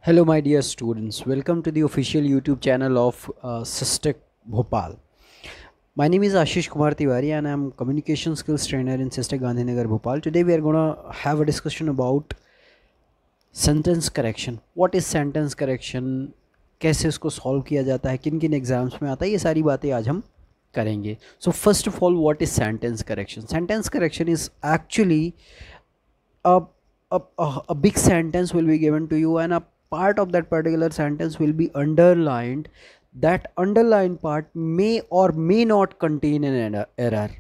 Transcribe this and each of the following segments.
Hello, my dear students. Welcome to the official YouTube channel of Systec Bhopal. My name is Ashish Kumar Tiwari and I am communication skills trainer in Systec Gandhinagar Bhopal. Today we are going to have a discussion about sentence correction. What is sentence correction? कैसे इसको solve किया जाता है, किन किन exams में आता है, ये सारी बातें आज हम करेंगे. So first of all, what is sentence correction? Sentence correction is actually a big sentence will be given to you, and a part of that particular sentence will be underlined. That underlined part may or may not contain an error.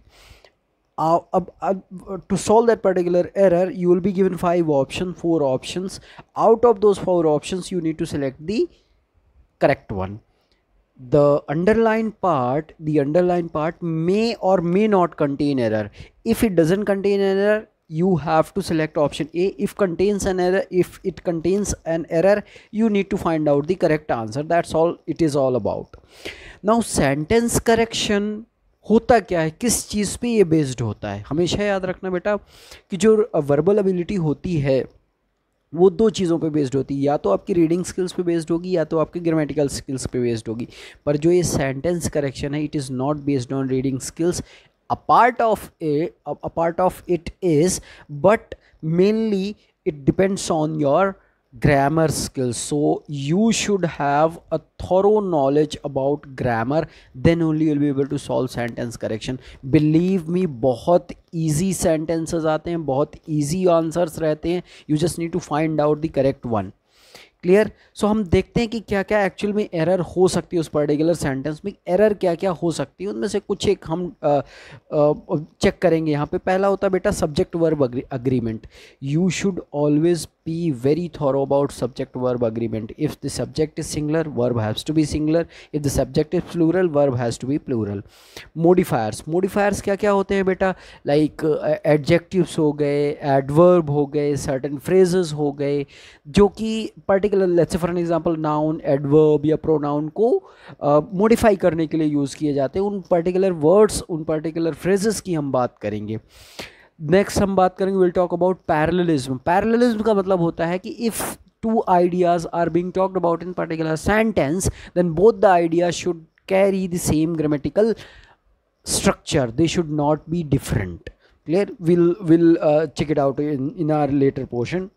To solve that particular error, you will be given 4 options. Out of those 4 options, you need to select the correct one. The underlined part may or may not contain error. If it doesn't contain error, you have to select option A. If it contains an error, you need to find out the correct answer. That's all it is all about. Now sentence correction होता क्या है, किस चीज़ पे ये based होता है? हमेशा याद रखना बेटा कि जो वर्बल एबिलिटी होती है वो 2 चीज़ों पे बेस्ड होती है, या तो आपकी रीडिंग स्किल्स पे बेस्ड होगी या तो आपकी ग्रामेटिकल स्किल्स पे बेस्ड होगी. पर जो ये सेंटेंस करेक्शन है, it is not based on reading skills. A part of it is, but mainly it depends on your grammar skills. So you should have a thorough knowledge about grammar, then only you'll be able to solve sentence correction. Believe me, बहुत easy sentences आते हैं, बहुत easy answers रहते हैं. You just need to find out the correct one. Clear? So हम देखते हैं कि क्या क्या एक्चुअल में एरर हो सकती है उस पर्टिकुलर सेंटेंस में. एरर क्या क्या हो सकती है, उनमें से कुछ एक हम चेक करेंगे. यहाँ पे पहला होता है बेटा subject verb agreement. You should always be very thorough about subject verb agreement. If the subject is singular, verb has to be singular. If the subject is plural, verb has to be plural. Modifiers क्या क्या होते हैं बेटा? Like adjectives हो गए, adverb हो गए, certain phrases हो गए, जो कि particular, let's say for an example, noun, adverb या pronoun को modify करने के लिए यूज़ किए जाते हैं. उन particular words, उन particular phrases की हम बात करेंगे. नेक्स्ट हम बात करेंगे, will talk about parallelism. Parallelism का मतलब होता है कि if 2 ideas are being talked about in particular sentence, then both the ideas should carry the same grammatical structure. They should not be different. Clear? We'll check it out in our later portion.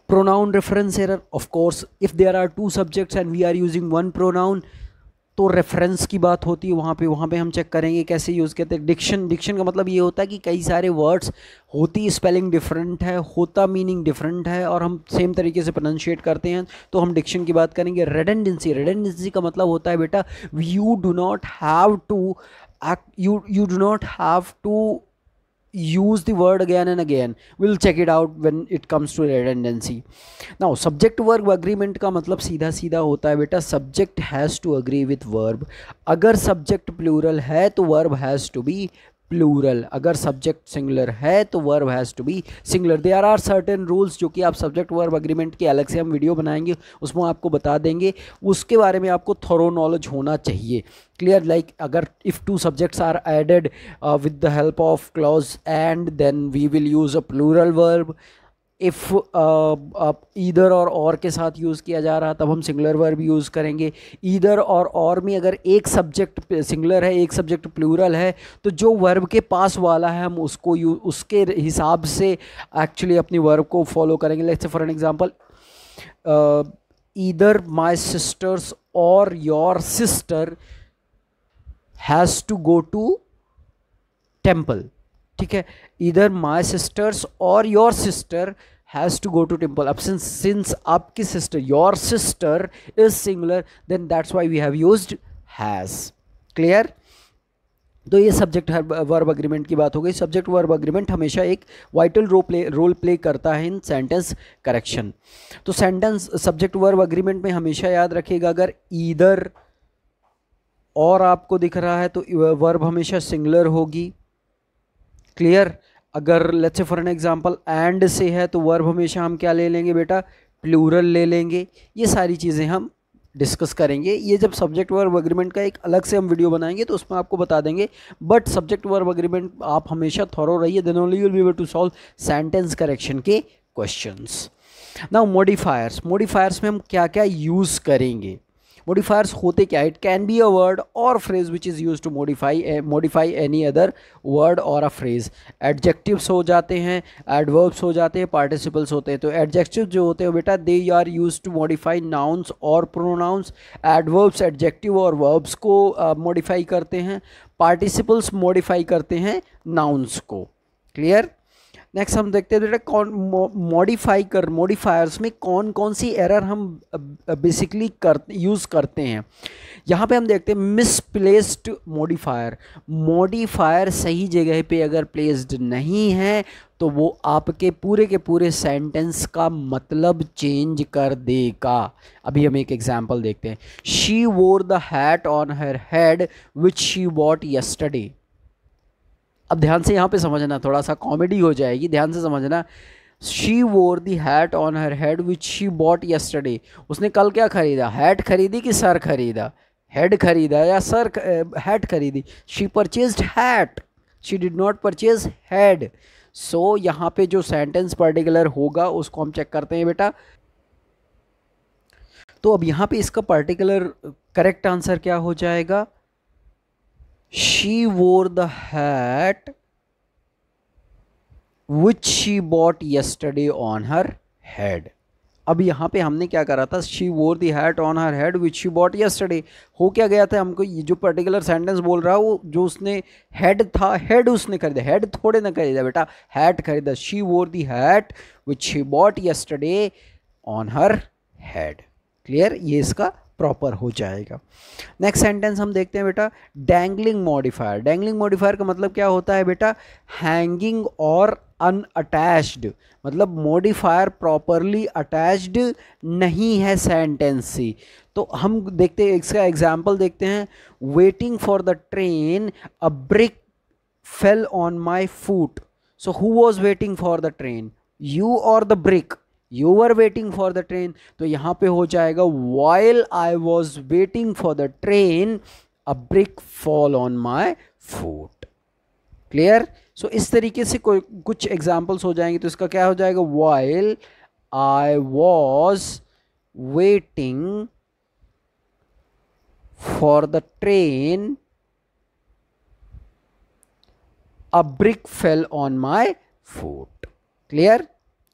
Pronoun reference error. Of course, if there are 2 subjects and we are using one pronoun, तो reference की बात होती है. वहाँ पे हम check करेंगे कैसे यूज़ करते हैं. डिक्शन का मतलब ये होता है कि कई सारे वर्ड्स होती स्पेलिंग डिफरेंट है, होता मीनिंग डिफरेंट है, और हम सेम तरीके से प्रोनाउंशिएट करते हैं, तो हम डिक्शन की बात करेंगे. रेडेंडेंसी का मतलब होता है बेटा you do not have to use the word again and again. We'll check it out when it comes to redundancy. Now subject verb agreement का मतलब सीधा सीधा होता है बेटा subject has to agree with verb. अगर subject plural है तो verb has to be plural. अगर सब्जेक्ट सिंगुलर है तो verb has to be singular. There are certain rules जो कि आप सब्जेक्ट वर्ब अग्रीमेंट के अलग से हम वीडियो बनाएंगे, उसमें आपको बता देंगे. उसके बारे में आपको थोरो नॉलेज होना चाहिए. क्लियर? लाइक अगर if 2 subjects are added with the help of clause and, then we will use a plural verb. If either or के साथ यूज़ किया जा रहा तब हम सिंगुलर वर्ब यूज़ करेंगे. ईदर और में अगर एक सब्जेक्ट सिंगुलर है, एक सब्जेक्ट प्लूरल है, तो जो वर्ब के पास वाला है हम उसको उसके हिसाब से एक्चुअली अपनी वर्ब को फॉलो करेंगे. Let's say for an example, either my sisters or your sister has to go to temple. ठीक है? Either my sisters or your sister has to go to temple. अब सिंस आपकी sister, your sister is singular, then that's why we have used has. Clear? तो ये subject verb agreement की बात हो गई. सब्जेक्ट वर्ब अग्रीमेंट हमेशा एक वाइटल रोल प्ले करता है इन सेंटेंस करेक्शन. तो सेंटेंस सब्जेक्ट वर्ब अग्रीमेंट में हमेशा याद रखिएगा, अगर ईदर और आपको दिख रहा है तो वर्ब हमेशा सिंगुलर होगी. क्लियर? अगर let's say for an example and से है तो वर्ब हमेशा हम क्या ले लेंगे बेटा? प्लूरल ले लेंगे. ये सारी चीज़ें हम डिस्कस करेंगे. ये जब सब्जेक्ट वर्ब अग्रीमेंट का एक अलग से हम वीडियो बनाएंगे तो उसमें आपको बता देंगे. बट सब्जेक्ट वर्ब अग्रीमेंट आप हमेशा थॉरो रहिए, then only you will be able to solve sentence correction के क्वेश्चंस. नाउ मॉडिफायर्स में हम क्या क्या यूज़ करेंगे? मॉडिफायर्स होते क्या? It can be a word or phrase which is use to modify any other word or a phrase. Adjectives हो जाते हैं, एडवर्ब्स हो जाते हैं, पार्टिसिपल्स होते हैं। तो एडजेक्टिव जो होते हैं बेटा, they are use to modify nouns और प्रोनाउंस। एडवर्ब्स एडजेक्टिव और वर्ब्स को मॉडिफाई करते हैं। पार्टिसिपल्स मॉडिफाई करते हैं नाउन्स को। क्लियर? नेक्स्ट हम देखते हैं बेटा कौन मॉडिफायर्स में कौन कौन सी एरर हम बेसिकली यूज़ करते हैं। यहाँ पे हम देखते हैं मिसप्लेस्ड मॉडिफायर सही जगह पे अगर प्लेस्ड नहीं है तो वो आपके पूरे के पूरे सेंटेंस का मतलब चेंज कर देगा। अभी हम एक एग्जांपल देखते हैं। शी वोर the hat on her head which she bought yesterday. अब ध्यान से यहाँ पे समझना, थोड़ा सा कॉमेडी हो जाएगी, ध्यान से समझना। शी वोर दी hat on her head which she bought yesterday. उसने कल क्या खरीदा? हैट खरीदी कि सर खरीदा? हेड खरीदा या सर हैट खरीदी? She purchased hat, she did not purchase head. So यहाँ पे जो सेंटेंस पर्टिकुलर होगा उसको हम चेक करते हैं बेटा। तो अब यहाँ पे इसका पर्टिकुलर करेक्ट आंसर क्या हो जाएगा? She wore the hat which she bought yesterday on her head. अब यहाँ पे हमने क्या करा था? She wore the hat on her head which she bought yesterday। हो क्या गया था? हमको ये जो पर्टिकुलर सेंटेंस बोल रहा है वो जो उसने हेड था, हेड उसने खरीदा, हेड थोड़े ना खरीदा बेटा, हैट खरीदा। She wore the hat which she bought yesterday on her head। Clear? ये इसका प्रॉपर हो जाएगा। नेक्स्ट सेंटेंस हम देखते हैं बेटा, डैंगलिंग मॉडिफायर। डैंगलिंग मॉडिफायर का मतलब क्या होता है बेटा? हैंगिंग और अनअटैच्ड, मतलब मॉडिफायर प्रॉपरली अटैच्ड नहीं है सेंटेंस से। तो हम देखते हैं, इसका एग्जांपल देखते हैं। Waiting for the train a brick fell on my foot. So who was waiting for the train, you or the brick? You were waiting for the train। तो यहाँ पे हो जाएगा while I was waiting for the train a brick fall on my foot। Clear? So इस तरीके से कोई कुछ एग्जाम्पल्स हो जाएंगे। तो इसका क्या हो जाएगा? while I was waiting for the train a brick fell on my foot। Clear?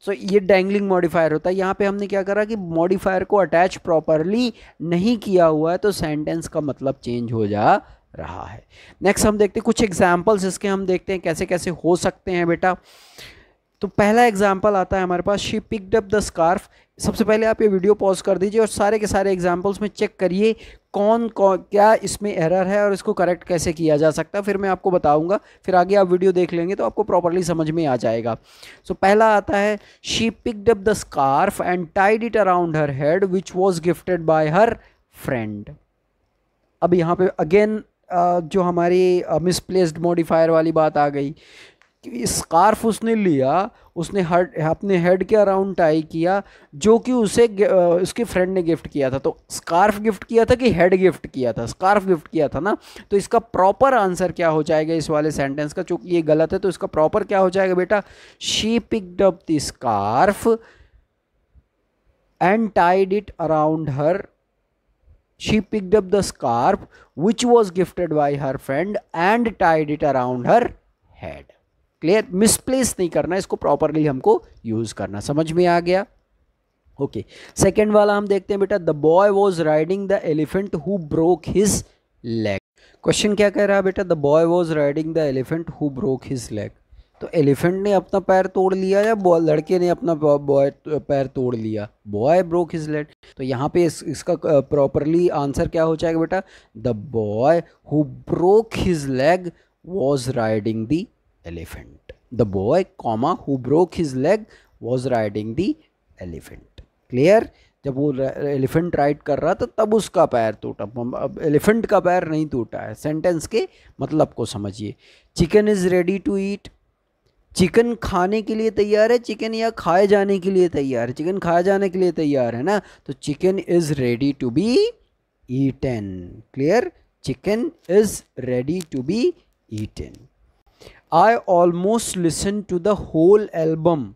So ये डैंगलिंग मॉडिफायर होता है। यहाँ पे हमने क्या करा कि मॉडिफायर को अटैच प्रॉपरली नहीं किया हुआ है तो सेंटेंस का मतलब चेंज हो जा रहा है। नेक्स्ट हम देखते हैं कुछ एग्जांपल्स इसके, हम देखते हैं कैसे कैसे हो सकते हैं बेटा। तो पहला एग्जाम्पल आता है हमारे पास, she picked up the scarf. सबसे पहले आप ये वीडियो पॉज कर दीजिए और सारे के सारे एग्जाम्पल्स में चेक करिए कौन क्या इसमें एरर है और इसको करेक्ट कैसे किया जा सकता है। फिर मैं आपको बताऊंगा, फिर आगे आप वीडियो देख लेंगे तो आपको प्रॉपरली समझ में आ जाएगा। सो पहला आता है, she picked up the scarf and tied it around her head which was gifted by her friend. अब यहाँ पे अगेन जो हमारी मिसप्लेस्ड मॉडिफायर वाली बात आ गई। स्कार्फ उसने लिया, उसने अपने हेड के अराउंड टाई किया, जो कि उसे उसके फ्रेंड ने गिफ्ट किया था। तो स्कार्फ गिफ्ट किया था कि हेड गिफ्ट किया था? स्कार्फ गिफ्ट किया था ना। तो इसका प्रॉपर आंसर क्या हो जाएगा इस वाले सेंटेंस का? चूंकि ये गलत है तो इसका प्रॉपर क्या हो जाएगा बेटा? She picked up the scarf and tied it around her. She picked up the scarf which was gifted by her friend and tied it around her head। Clear? Misplace नहीं करना, इसको प्रॉपरली हमको use करना। समझ में आ गया? Okay. Second वाला हम देखते हैं बेटा, the boy was riding the elephant who broke his leg. Question क्या कह रहा है बेटा? The boy was riding the elephant who broke his leg. तो एलिफेंट ने अपना पैर तोड़ लिया या लड़के ने अपना बॉय पैर तोड़ लिया? Boy broke his leg. तो यहाँ पे इसका प्रॉपरली आंसर क्या हो जाएगा बेटा? The boy who broke his leg was riding the elephant. The boy comma who broke his leg was riding the elephant. Clear? जब वो एलिफेंट राइड कर रहा था तब उसका पैर टूटा, अब एलिफेंट का पैर नहीं टूटा है। सेंटेंस के मतलब को समझिए। Chicken is ready to eat. Chicken खाने के लिए तैयार है, चिकन या खाए जाने के लिए तैयार है? चिकन खाए जाने के लिए तैयार है ना। तो chicken is ready to be eaten. Clear? Chicken is ready to be eaten. I almost listened to the whole album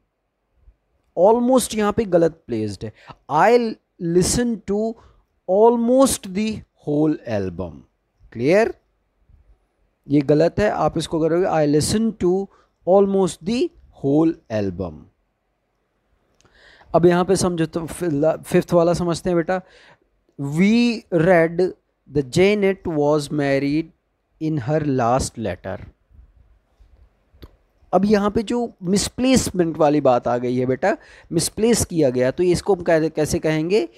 almost यहाँ पे गलत प्लेस्ड है। I listen to almost the whole album. Clear, ये गलत है, आप इसको करोगे I listen to almost the whole album. अब यहां पे समझो तो फिफ्थ वाला समझते हैं बेटा। We read the Janet was married in her last letter. अब यहाँ पे जो मिसप्लेसमेंट वाली बात आ गई है बेटा, मिसप्लेस किया गया, तो इसको हम कैसे कहेंगे?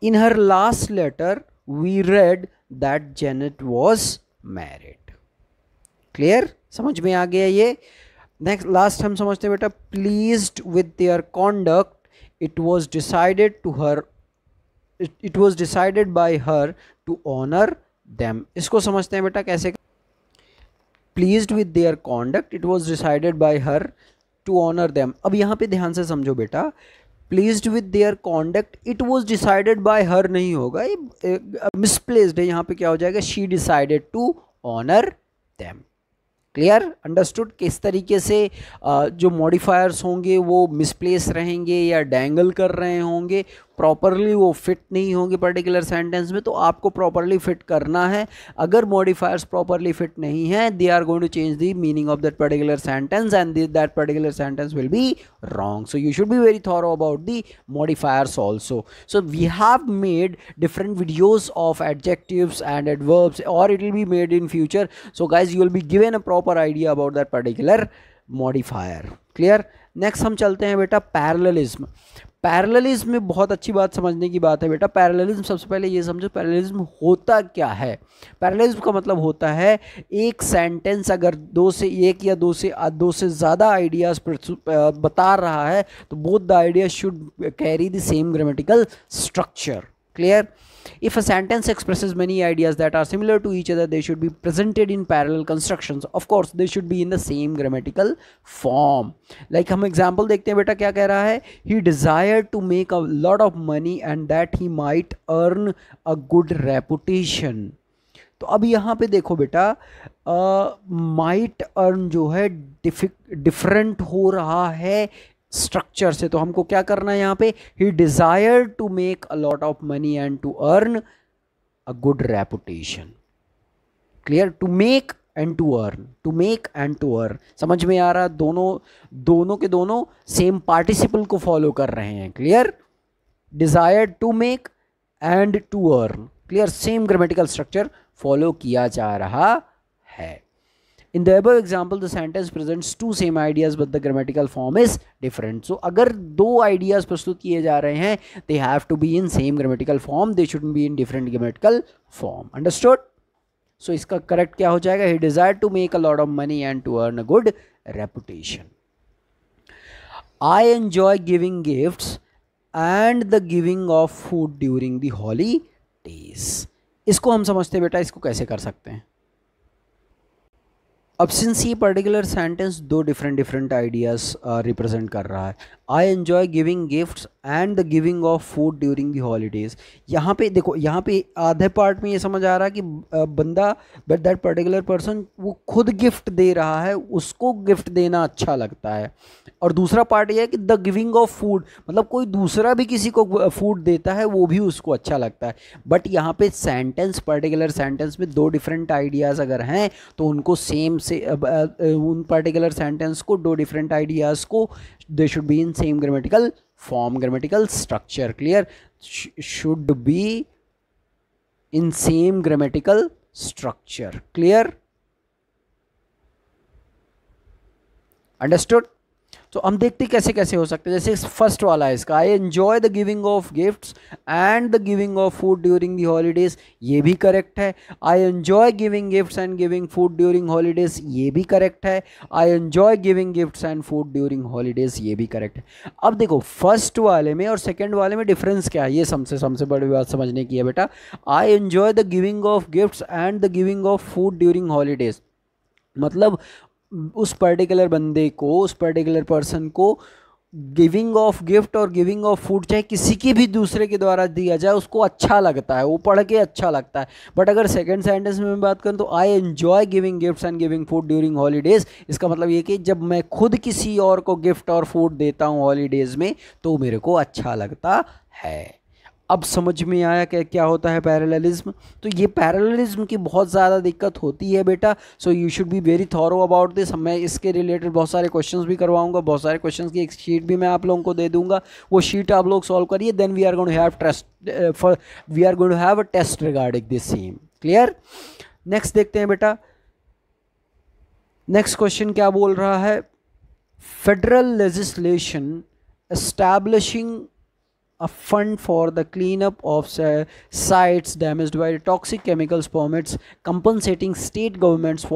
In her last letter we read that Janet was married. Clear, समझ में आ गया ये। नेक्स्ट लास्ट हम समझते हैं बेटा, pleased with their conduct it was decided to her, it was decided by her to honour them. इसको समझते हैं बेटा कैसे? Pleased with their conduct it was decided by her to honour them. अब यहाँ पे ध्यान से समझो बेटा, pleased with their conduct it was decided by her नहीं होगा, ये मिसप्लेस्ड है। यहाँ पे क्या हो जाएगा? She decided to honour them. Clear, understood? किस तरीके से जो मॉडिफायर्स होंगे वो मिसप्लेस रहेंगे या डैंगल कर रहे होंगे, प्रॉपरली वो फिट नहीं होंगे पर्टिकुलर सेंटेंस में, तो आपको प्रॉपरली फिट करना है। अगर मॉडिफायर्स प्रॉपरली फिट नहीं है, they are going to change the meaning of that particular sentence and that particular sentence will be wrong. So you should be very thorough about the modifiers also. So we have made different videos of adjectives and adverbs, or it will be made in future. So guys, you will be given a proper idea about that particular modifier. Clear? Next हम चलते हैं बेटा parallelism. Parallelism में बहुत अच्छी बात समझने की बात है बेटा। पैरेललिज्म, सबसे पहले ये समझो पैरेललिज्म होता क्या है। पैरेललिज्म का मतलब होता है एक सेंटेंस अगर दो से एक या दो से ज़्यादा आइडियाज़ बता रहा है तो both the ideas should carry the same grammatical structure. Clear? If a sentence expresses many ideas that are similar to each other, they should be presented in parallel constructions. Of course, they should be in the same grammatical form. Like हम example देखते हैं बेटा, क्या कह रहा है? He desired to make a lot of money and that he might earn a good reputation. तो अब यहाँ पे देखो बेटा, might earn जो है डिफरेंट हो रहा है स्ट्रक्चर से, तो हमको क्या करना है यहाँ पे? He desire to make a lot of money and to earn a good reputation. Clear? To make and to earn, to make and to earn, समझ में आ रहा? दोनों के दोनों सेम पार्टिसिपल को फॉलो कर रहे हैं। Clear? Desire to make and to earn, clear? Same grammatical structure follow किया जा रहा है। In the above example, the sentence presents two same ideas but the grammatical form is different. So अगर दो ideas प्रस्तुत किए जा रहे हैं, they have to be in same grammatical form, they shouldn't be in different grammatical form. Understood? So इसका correct क्या हो जाएगा? He desired to make a lot of money and to earn a good reputation. I enjoy giving gifts and the giving of food during the holidays. इसको हम समझते हैं बेटा, इसको कैसे कर सकते हैं? अब सिंस ये पर्टिकुलर सेंटेंस दो डिफरेंट आइडियाज़ रिप्रेजेंट कर रहा है, I enjoy giving gifts and the giving of food during the holidays. यहाँ पे देखो, यहाँ पे आधे पार्ट में ये समझ आ रहा है कि बंदा, बट दैट पर्टिकुलर पर्सन वो खुद गिफ्ट दे रहा है, उसको गिफ्ट देना अच्छा लगता है। और दूसरा पार्ट ये है कि द गिविंग ऑफ फूड, मतलब कोई दूसरा भी किसी को फूड देता है वो भी उसको अच्छा लगता है। बट यहाँ पे सेंटेंस, पर्टिकुलर सेंटेंस में दो डिफरेंट आइडियाज़ अगर हैं तो उनको सेम से उन पर्टिकुलर सेंटेंस को, दो डिफरेंट आइडियाज़ को, they should be in same grammatical form, grammatical structure. Clear? Should be in same grammatical structure. Clear? Understood? तो हम देखते कैसे कैसे हो सकते हैं। जैसे फर्स्ट वाला है इसका, I enjoy the giving of gifts and the giving of food during the holidays, ये भी करेक्ट है। I enjoy giving gifts and giving food during holidays, ये भी करेक्ट है। I enjoy giving gifts and food during holidays, ये भी correct है। अब देखो फर्स्ट वाले में और सेकेंड वाले में डिफरेंस क्या है, ये सबसे बड़ी बात समझने की है बेटा। I enjoy the giving of gifts and the giving of food during holidays, मतलब उस पर्टिकुलर बंदे को, उस पर्टिकुलर पर्सन को गिविंग ऑफ गिफ्ट और गिविंग ऑफ फूड चाहे किसी के भी दूसरे के द्वारा दिया जाए उसको अच्छा लगता है, वो पढ़ के अच्छा लगता है। बट अगर सेकंड सेंटेंस में मैं बात करूँ तो I enjoy giving gifts and giving food during holidays, इसका मतलब ये कि जब मैं खुद किसी और को गिफ्ट और फूड देता हूँ हॉलीडेज में तो मेरे को अच्छा लगता है। अब समझ में आया कि क्या होता है पैरेललिज्म। तो ये पैरेललिज्म की बहुत ज़्यादा दिक्कत होती है बेटा, so you should be very thorough about this. मैं इसके रिलेटेड बहुत सारे क्वेश्चंस भी करवाऊंगा, बहुत सारे क्वेश्चंस की एक शीट भी मैं आप लोगों को दे दूंगा, वो शीट आप लोग सॉल्व करिए, then we are going to have test we are going to have a test regarding this same. Clear? Next देखते हैं बेटा, नेक्स्ट क्वेश्चन क्या बोल रहा है। Federal legislation establishing a fund for the cleanup of sites damaged by toxic chemicals permits compensating state governments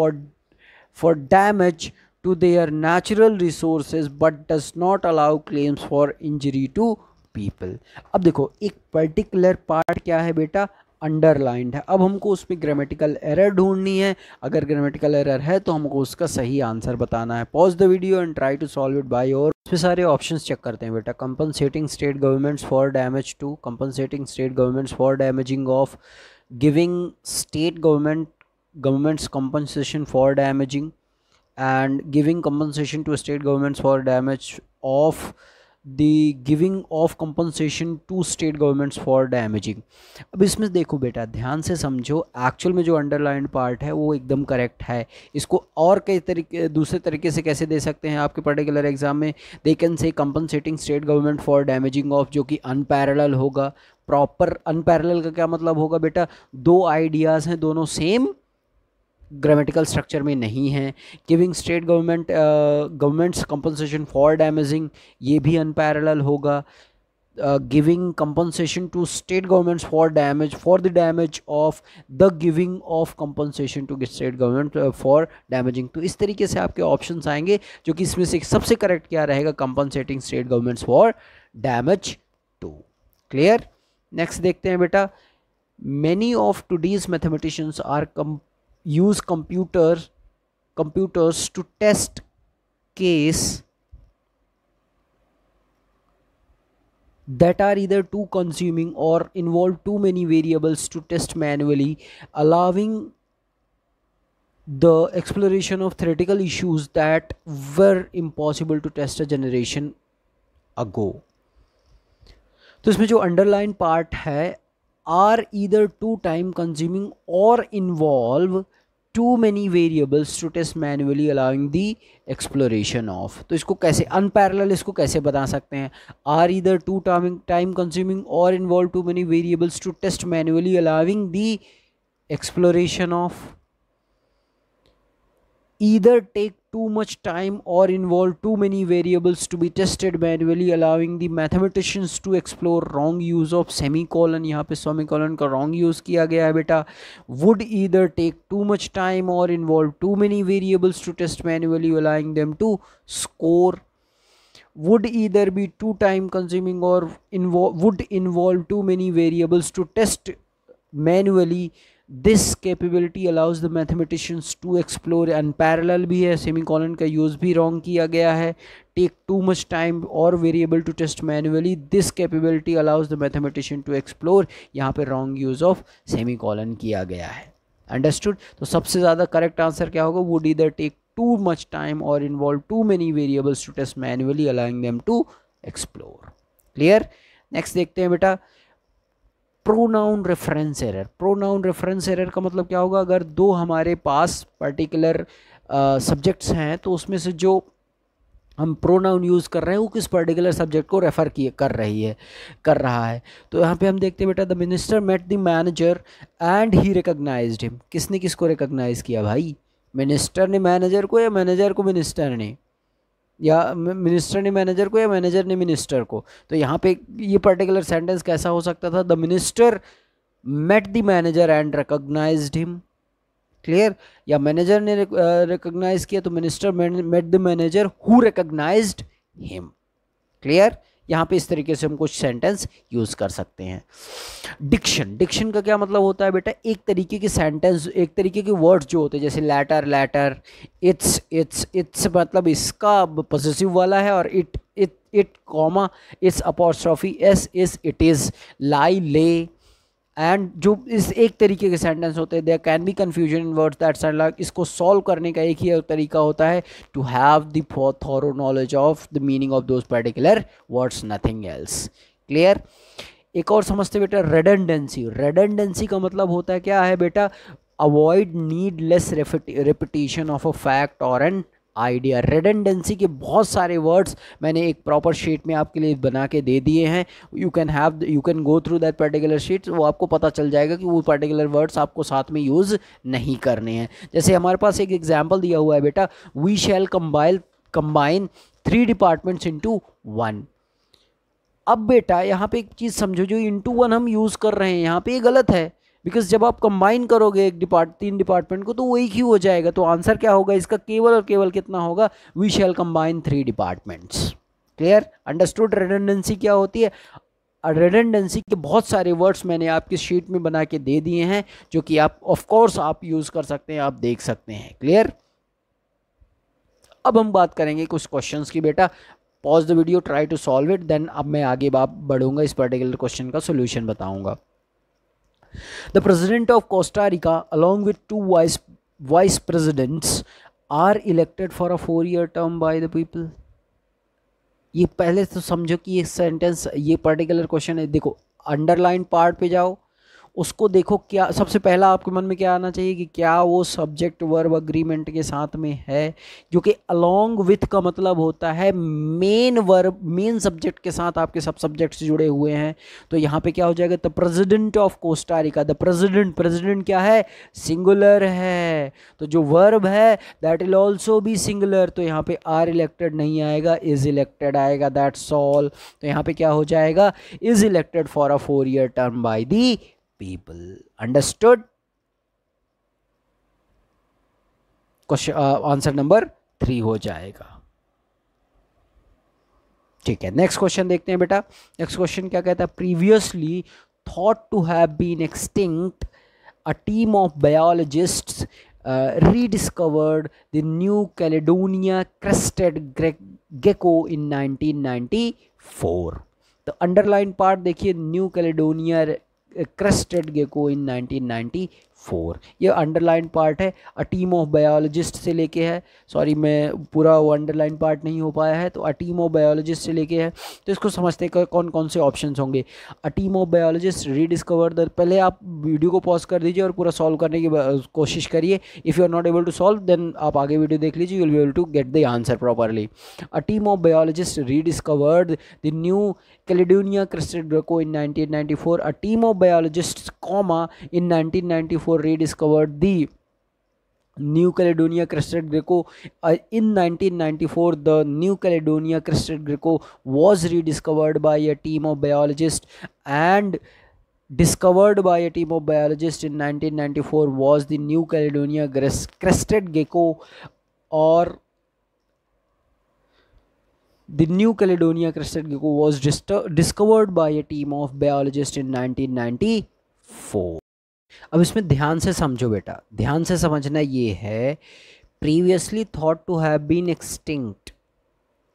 for damage to their natural resources but does not allow claims for injury to people। अब देखो एक particular part क्या है बेटा, underlined है। अब हमको उसमें ग्रामेटिकल एरर ढूंढनी है, अगर ग्रामेटिकल एरर है तो हमको उसका सही आंसर बताना है। Pause the video and try to solve it by your. इसमें सारे ऑप्शंस चेक करते हैं बेटा। Compensating state governments for damage to, compensating state governments for damaging of, giving state governments compensation for damaging, and giving compensation to state governments for damage of, the giving of compensation to state governments for damaging। अब इसमें देखो बेटा ध्यान से समझो, actual में जो underlined part है वो एकदम करेक्ट है। इसको और कई तरीके दूसरे तरीके से कैसे दे सकते हैं आपके पर्टिकुलर एग्जाम में, they can say compensating state government for damaging of, जो कि अनपैरेलल होगा। प्रॉपर अनपैरेलल का क्या मतलब होगा बेटा, दो आइडियाज़ हैं, दोनों सेम ग्रामेटिकल स्ट्रक्चर में नहीं है। Giving state governments compensation for damaging, ये भी अनपैरेलल होगा। Giving compensation to state governments for the damage of, the giving of compensation to state government for damaging. तो इस तरीके से आपके ऑप्शंस आएंगे, जो कि इसमें से सबसे करेक्ट क्या रहेगा, compensating state governments for damage to. Clear? Next देखते हैं बेटा, many of today's mathematicians are use computers to test case that are either too consuming or involve too many variables to test manually, allowing the exploration of theoretical issues that were impossible to test a generation ago। तो इसमें जो underline part है, are either too time consuming or involve too many variables to test manually, allowing the exploration of। तो इसको कैसे unparallel, इसको कैसे बता सकते हैं, are either too time consuming or involve too many variables to test manually, allowing the exploration of, either take too much time or involve too many variables to be tested manually, allowing the mathematicians to explore wrong use of semicolon। यहाँ पे semicolon का wrong use किया गया है बेटा। would either take too much time or involve too many variables to test manually, allowing them to score। would either be too time consuming or would involve too many variables to test manually, this capability allows the mathematicians to explore। unparallel भी है, semicolon का use भी wrong किया गया है। take too much time or variable to test manually, this capability allows the mathematician to explore, यहाँ पे wrong use of semicolon किया गया है। understood? तो सबसे ज़्यादा correct answer क्या होगा, would either take too much time or involve too many variables to test manually, allowing them to explore। clear? next देखते हैं बेटा, pronoun reference error. Pronoun reference error का मतलब क्या होगा, अगर दो हमारे पास पर्टिकुलर सब्जेक्ट्स हैं तो उसमें से जो हम प्रोनाउन यूज़ कर रहे हैं वो किस पर्टिकुलर सब्जेक्ट को रेफ़र कर रहा है। तो यहाँ पे हम देखते हैं बेटा, the minister met the manager and he recognised him. किसने किसको रिकॉग्नाइज किया भाई, मिनिस्टर ने मैनेजर को या मैनेजर को मिनिस्टर ने, या मिनिस्टर ने मैनेजर को या मैनेजर ने मिनिस्टर को। तो यहाँ पे ये पर्टिकुलर सेंटेंस कैसा हो सकता था, the minister met the manager and recognised him. Clear? या मैनेजर ने रिकॉग्नाइज किया तो minister met the manager who recognised him. Clear? यहाँ पे इस तरीके से हम कुछ सेंटेंस यूज़ कर सकते हैं। डिक्शन का क्या मतलब होता है बेटा, एक तरीके के सेंटेंस, एक तरीके के वर्ड्स जो होते हैं, जैसे लेटर, इट्स मतलब इसका पॉसेसिव वाला है, और it comma it's apostrophe S इस इट इज़, लाई ले, एंड जो इस एक तरीके के सेंटेंस होते हैं, there can be confusion in words that sound like. इसको सॉल्व करने का एक ही तरीका होता है, to have the thorough knowledge of the meaning of those particular words, nothing else. Clear. एक और समझते बेटा, रेडंडेंसी का मतलब होता है, क्या है बेटा, avoid needless repetition of a fact और एन आइडिया। रेडंडेंसी के बहुत सारे वर्ड्स मैंने एक प्रॉपर शीट में आपके लिए बना के दे दिए हैं, you can go through that particular sheet, वो आपको पता चल जाएगा कि वो पर्टिकुलर वर्ड्स आपको साथ में यूज़ नहीं करने हैं। जैसे हमारे पास एक एग्जाम्पल दिया हुआ है बेटा, we shall combine 3 departments into 1। अब बेटा यहाँ पे एक चीज़ समझो, जो इनटू 1 हम यूज़ कर रहे हैं यहाँ पे ये गलत है, बिकॉज जब आप कंबाइन करोगे 3 डिपार्टमेंट को तो वो एक ही हो जाएगा। तो आंसर क्या होगा इसका, केवल और केवल कितना होगा, we shall combine 3 departments. Clear, understood. Redundancy क्या होती है, रेडंडेंसी के बहुत सारे वर्ड्स मैंने आपकी शीट में बना के दे दिए हैं, जो कि आप ऑफ कोर्स आप यूज़ कर सकते हैं, आप देख सकते हैं। क्लियर। अब हम बात करेंगे कुछ क्वेश्चंस की बेटा, pause the video, try to solve it, then अब मैं आगे बढ़ूंगा, इस पर्टिकुलर क्वेश्चन का सोल्यूशन बताऊंगा। The president of Costa Rica, along with 2 vice presidents, are elected for a 4-year term by the people. ये पहले तो समझो कि ये सेंटेंस, ये पर्टिकुलर क्वेश्चन है। देखो अंडरलाइन पार्ट पे जाओ, उसको देखो, क्या सबसे पहला आपके मन में क्या आना चाहिए कि क्या वो सब्जेक्ट वर्ब अग्रीमेंट के साथ में है, जो कि अलोंग विथ का मतलब होता है मेन वर्ब, मेन सब्जेक्ट के साथ आपके सब सब्जेक्ट्स जुड़े हुए हैं। तो यहाँ पे क्या हो जाएगा, the president of Costa Rica. The president क्या है, सिंगुलर है, तो जो वर्ब है that will also be singular, तो यहाँ पे आर इलेक्टेड नहीं आएगा, इज इलेक्टेड आएगा, दैट्स ऑल। तो यहाँ पे क्या हो जाएगा, is elected for a 4-year term by the people. Understood? Question answer number 3 हो जाएगा। ठीक है, नेक्स्ट क्वेश्चन देखते हैं बेटा। नेक्स्ट क्वेश्चन क्या कहता है, previously thought to have been extinct, a team of biologists rediscovered the New Caledonia crested gecko in 1994. तो अंडरलाइन पार्ट देखिए, New Caledonia crested gecko in 1994, ये अंडरलाइन पार्ट है। अ टीम ऑफ बायोलॉजिस्ट से लेके है, सॉरी मैं पूरा वो अंडरलाइन पार्ट नहीं हो पाया है, तो अ टीम ऑफ बायोलॉजिस्ट से लेके है। तो इसको समझते हैं कौन कौन से ऑप्शंस होंगे। अ team of biologist rediscover the, पहले आप वीडियो को पॉज कर दीजिए और पूरा सॉल्व करने की कोशिश करिए। If you are not able to solve then आप आगे वीडियो देख लीजिए, you will be able to get the answer properly. A team of biologist rediscovered the New Caledonia crested gecko in 1994. A team of biologists, in 1994 rediscovered the New Caledonia crested gecko. In 1994, the New Caledonia crested gecko was rediscovered by a team of biologists, and discovered by a team of biologists in 1994 was the New Caledonia crested gecko, or the New Caledonia crested gecko was discovered by a team of biologists in 1994. अब इसमें ध्यान से समझो बेटा, ध्यान से समझना ये है, previously thought to have been extinct,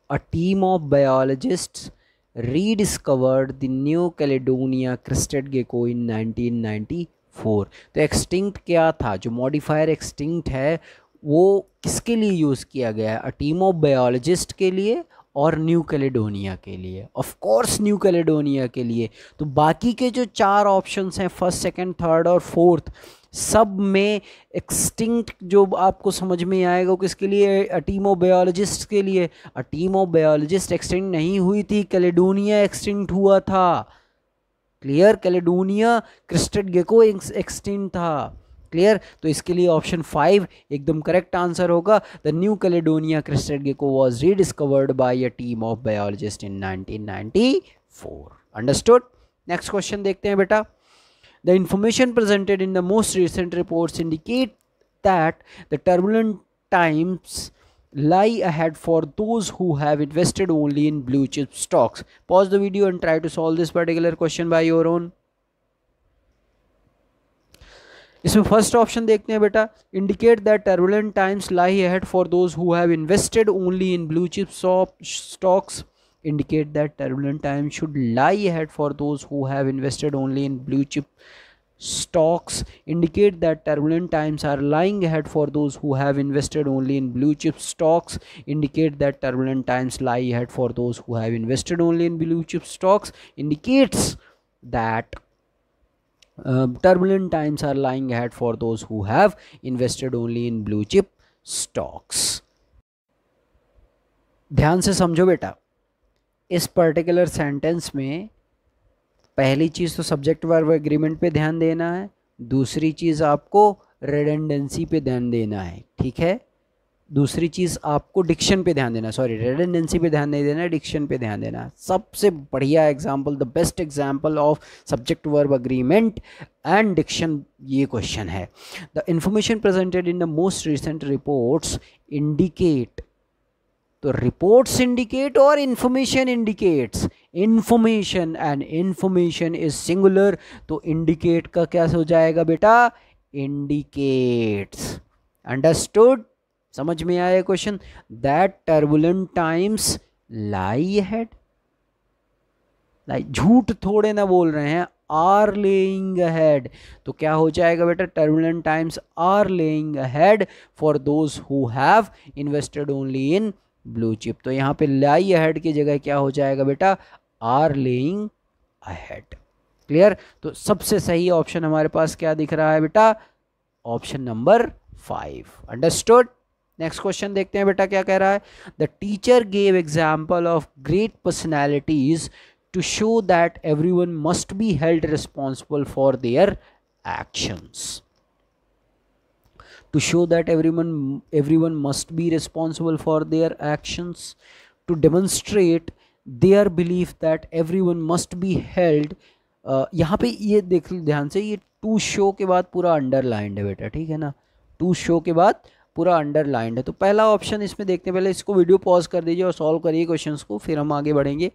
a team of biologists rediscovered the New Caledonia crested gecko in 1994. तो एक्सटिंक्ट क्या था, जो मॉडिफायर एक्सटिंक्ट है वो किसके लिए यूज़ किया गया है, अ टीम ऑफ बायोलॉजिस्ट के लिए और न्यू कैलेडोनिया के लिए, ऑफ कोर्स न्यू कैलेडोनिया के लिए। तो बाकी के जो 4 ऑप्शंस हैं, फर्स्ट, सेकंड, थर्ड और फोर्थ, सब में एक्सटिंक्ट जो आपको समझ में आएगा वो किसके लिए, अ टीम ऑफ बायोलॉजिस्ट के लिए। A team of biologist extinct नहीं हुई थी, कैलेडोनिया एक्सटिंक्ट हुआ था। Clear, Caledonia crested gecko extinct था। क्लियर, तो इसके लिए ऑप्शन 5 एकदम करेक्ट आंसर होगा। The new Caledonia crested gecko was rediscovered by a team of biologist in 1994। Understood. Next question देखते हैं बेटा। The information presented in the most recent reports indicate that the turbulent times lie ahead for those who have invested only in blue chip stocks. Pause the video and try to solve this particular question by your own. इसमें first option देखते हैं बेटा, indicate that turbulent times lie ahead for those who have invested only in blue chip stocks. Indicate that turbulent times should lie ahead for those who have invested only in blue chip stocks. Indicate that turbulent times are lying ahead for those who have invested only in blue chip stocks. Indicate that turbulent times lie ahead for those who have invested only in blue chip stocks. Indicates that turbulent times are lying ahead for those who have invested only in blue chip stocks. ध्यान से समझो बेटा, इस particular sentence में पहली चीज़ तो subject verb agreement पे ध्यान देना है, दूसरी चीज़ आपको रिडंडेंसी पे ध्यान देना है, ठीक है. दूसरी चीज़ आपको डिक्शन पे ध्यान देना, सॉरी रिडंडेंसी पे ध्यान नहीं देना है, डिक्शन पे ध्यान देना है. सबसे बढ़िया example, the best example of subject verb agreement and diction ये क्वेश्चन है. The information presented in the most recent reports indicate. तो रिपोर्ट्स इंडिकेट और information indicates. Information and information is singular, तो इंडिकेट का क्या हो जाएगा बेटा, इंडिकेट्स. अंडरस्टूड, समझ में आया question. That turbulent times lie ahead, झूठ थोड़े ना बोल रहे हैं, आर लेइंग अहेड. तो क्या हो जाएगा बेटा, turbulent times are laying ahead for those who have invested only in blue chip. तो यहाँ पे लाई अहेड की जगह क्या हो जाएगा बेटा, आर लेइंग अहेड. क्लियर. तो सबसे सही ऑप्शन हमारे पास क्या दिख रहा है बेटा, option number 5. Understood. Next question देखते हैं बेटा क्या कह रहा है. The teacher gave example of great personalities to show that everyone must be held responsible for their actions. To show that everyone must be responsible for their actions, to demonstrate their belief that everyone must be held. यहाँ पे ये देख ध्यान से, ये to show के बाद पूरा अंडरलाइंड है बेटा, ठीक है ना. टू शो के बाद पूरा अंडरलाइंड है. तो पहला ऑप्शन इसमें देखते हैं, पहले इसको वीडियो पॉज कर दीजिए और सॉल्व करिए क्वेश्चंस को, फिर हम आगे बढ़ेंगे.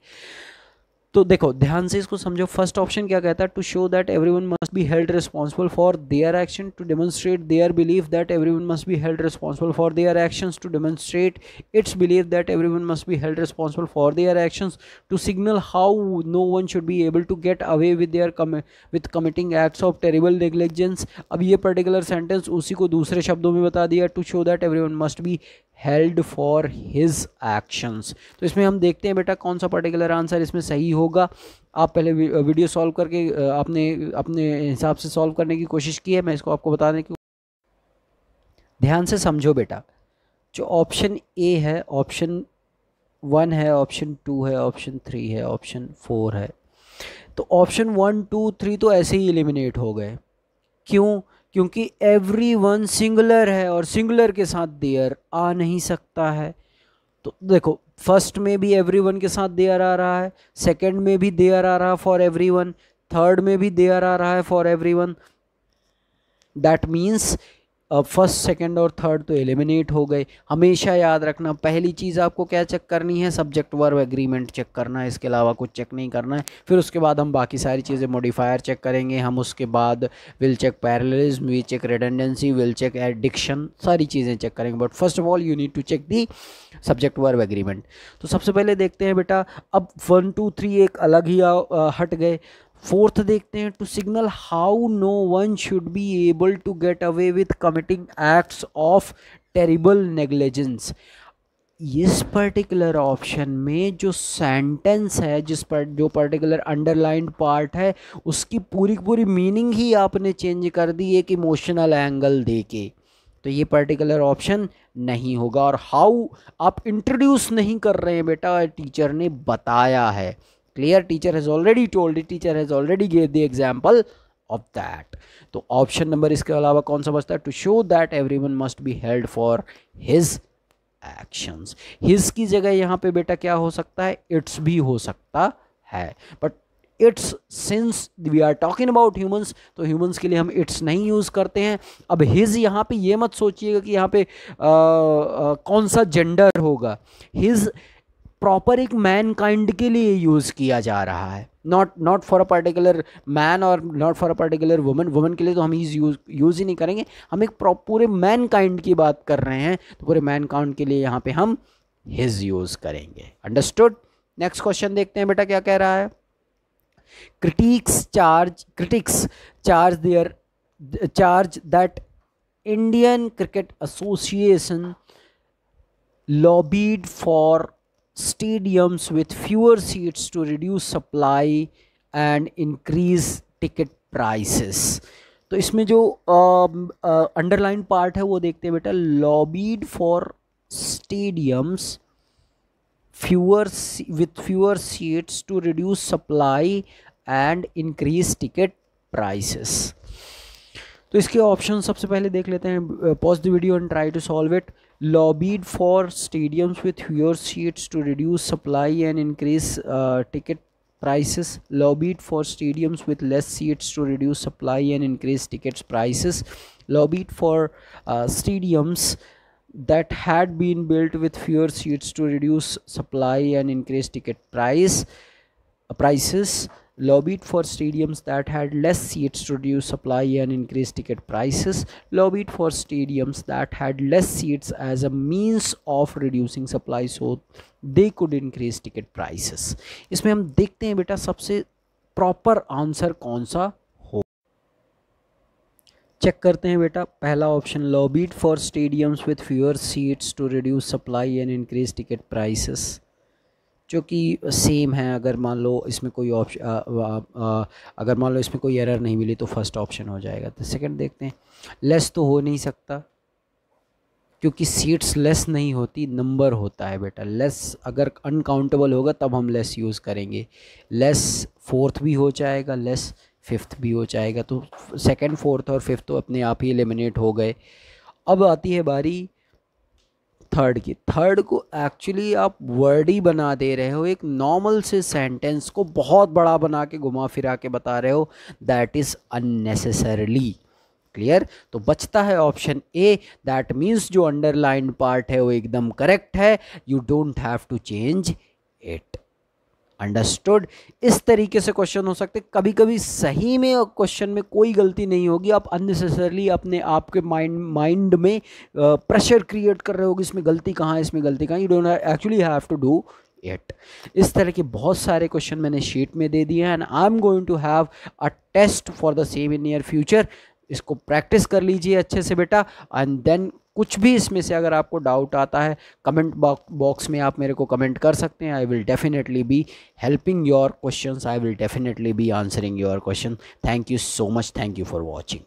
तो देखो ध्यान से इसको समझो. फर्स्ट ऑप्शन क्या कहता है, to show that everyone must be held responsible for their action, to demonstrate their belief that everyone must be held responsible for their actions, to demonstrate its belief that everyone must be held responsible for their actions, to signal how no one should be able to get away with committing acts of terrible negligence. अब ये particular sentence उसी को दूसरे शब्दों में बता दिया, to show that everyone must be held for his actions. तो इसमें हम देखते हैं बेटा कौन सा पर्टिकुलर आंसर इसमें सही होगा. आप पहले वीडियो सॉल्व करके आपने अपने हिसाब से सॉल्व करने की कोशिश की है, मैं इसको आपको बताने की. ध्यान से समझो बेटा, जो ऑप्शन ए है, ऑप्शन 1 है, ऑप्शन 2 है, ऑप्शन 3 है, ऑप्शन 4 है. तो ऑप्शन 1, 2, 3 तो ऐसे ही एलिमिनेट हो गए. क्यों? क्योंकि एवरीवन सिंगुलर है और सिंगुलर के साथ देयर आ नहीं सकता है. तो देखो फर्स्ट में भी एवरीवन के साथ देयर आ रहा है, सेकंड में भी देयर आ रहा है फॉर एवरीवन, थर्ड में भी देयर आ रहा है for everyone. That means first, second और थर्ड तो एलिमिनेट हो गए. हमेशा याद रखना, पहली चीज़ आपको क्या चेक करनी है, सब्जेक्ट वर्ब एग्रीमेंट चेक करना है, इसके अलावा कुछ चेक नहीं करना है. फिर उसके बाद हम बाकी सारी चीज़ें मॉडिफायर चेक करेंगे. हम उसके बाद will check parallelism, will check redundancy, will check addiction, सारी चीज़ें चेक करेंगे. But first of all you need to check the subject verb agreement. तो सबसे पहले देखते हैं बेटा, अब 1, 2, 3 एक अलग ही हट गए. फोर्थ देखते हैं, to signal how no one should be able to get away with committing acts of terrible negligence. इस पर्टिकुलर ऑप्शन में जो सेंटेंस है, जो पर्टिकुलर अंडरलाइंड पार्ट है, उसकी पूरी पूरी मीनिंग ही आपने चेंज कर दी एक इमोशनल एंगल देके. तो ये पर्टिकुलर ऑप्शन नहीं होगा. और हाउ आप इंट्रोड्यूस नहीं कर रहे हैं बेटा, टीचर ने बताया है. Clear, teacher has already told it, teacher has already gave the example of that. तो ऑप्शन नंबर इसके अलावा कौन सा बचता है, to show that everyone must be held for his actions. His की जगह यहाँ पे बेटा क्या हो सकता है, इट्स भी हो सकता है. But it's, since we are talking about humans, तो ह्यूमंस के लिए हम इट्स नहीं यूज़ करते हैं। अब हिज यहाँ पे ये मत सोचिएगा कि यहाँ पे कौन सा जेंडर होगा। हिज प्रॉपर एक मैन काइंड के लिए यूज़ किया जा रहा है, not for a particular man or not for a particular woman. Woman के लिए तो हम यूज़ ही नहीं करेंगे, हम एक पूरे मैन काइंड की बात कर रहे हैं, तो पूरे मैन काइंड के लिए यहाँ पे हम हिज यूज़ करेंगे। अंडरस्टूड। नेक्स्ट क्वेश्चन देखते हैं बेटा क्या कह रहा है। Critics charge that Indian Cricket Association lobbied for stadiums with fewer seats to reduce supply and increase ticket prices. तो इसमें जो अंडरलाइन पार्ट है वो देखते हैं बेटा, lobbied for stadiums with fewer seats to reduce supply and increase ticket prices. तो इसके ऑप्शन सबसे पहले देख लेते हैं। Pause the video and try to solve it. Lobbied for stadiums with fewer seats to reduce supply and increase ticket prices. Lobbied for stadiums with less seats to reduce supply and increase tickets prices. Lobbied for stadiums that had been built with fewer seats to reduce supply and increase ticket prices. Lobbied for stadiums that had less seats to reduce supply and increase ticket prices. Lobbied for stadiums that had less seats as a means of reducing supply so they could increase ticket prices. इसमें हम देखते हैं बेटा सबसे proper answer कौन सा हो। Check करते हैं बेटा, पहला option lobbied for stadiums with fewer seats to reduce supply and increase ticket prices, जो कि सेम है। अगर मान लो इसमें कोई अगर मान लो इसमें कोई एरर नहीं मिली तो फर्स्ट ऑप्शन हो जाएगा। तो सेकंड देखते हैं, लेस तो हो नहीं सकता क्योंकि सीट्स लेस नहीं होती, नंबर होता है बेटा। लेस अगर अनकाउंटेबल होगा तब हम लेस यूज़ करेंगे। लेस फोर्थ भी हो जाएगा, लेस फिफ्थ भी हो जाएगा, तो सेकंड फोर्थ और फिफ्थ तो अपने आप ही एलिमिनेट हो गए। अब आती है बारी थर्ड की। थर्ड को एक्चुअली आप वर्ड ही बना दे रहे हो, एक नॉर्मल से सेंटेंस को बहुत बड़ा बना के घुमा फिरा के बता रहे हो, दैट इज़ अननेसेसरली। क्लियर? तो बचता है ऑप्शन ए, दैट मीन्स जो अंडरलाइन पार्ट है वो एकदम करेक्ट है, you don't have to change it. Understood? इस तरीके से क्वेश्चन हो सकते। कभी कभी सही में क्वेश्चन में कोई गलती नहीं होगी, आप अननेसेसरली अपने आपके माइंड में प्रेशर क्रिएट कर रहे हो कि इसमें गलती कहाँ है, इसमें गलती कहाँ। You don't actually have to do it. इस तरह के बहुत सारे क्वेश्चन मैंने शीट में दे दिए हैं and I am going to have a test for the same in near future. इसको प्रैक्टिस कर लीजिए अच्छे से बेटा, एंड देन कुछ भी इसमें से अगर आपको डाउट आता है कमेंट बॉक्स में आप मेरे को कमेंट कर सकते हैं। I will definitely be helping your questions, I will definitely be answering your question. Thank you so much, thank you for watching.